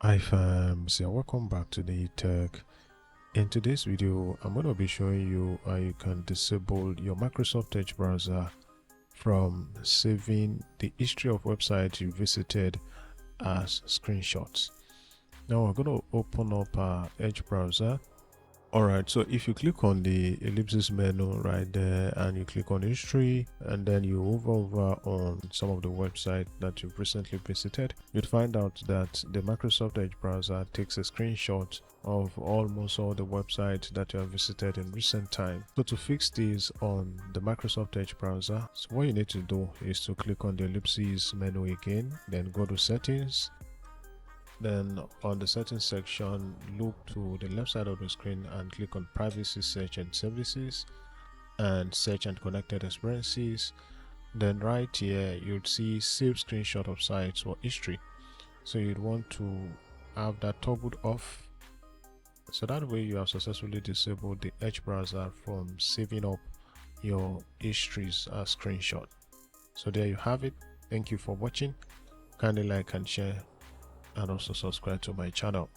Hi fams, yeah, welcome back to the tech. In today's video, I'm going to be showing you how you can disable your Microsoft Edge browser from saving the history of websites you visited as screenshots. Now we're going to open up our Edge browser. Alright, so if you click on the ellipsis menu right there and you click on history and then you move over on some of the websites that you've recently visited, you'd find out that the Microsoft Edge browser takes a screenshot of almost all the websites that you have visited in recent time. So to fix this on the Microsoft Edge browser, so what you need to do is to click on the ellipsis menu again, then go to settings. Then on the settings section, look to the left side of the screen and click on privacy, search and services, and search and connected experiences. Then right here you'd see save screenshot of sites or history, so you'd want to have that toggled off, so that way you have successfully disabled the Edge browser from saving up your histories as screenshot. So there you have it. Thank you for watching. Kindly like and share, and also subscribe to my channel.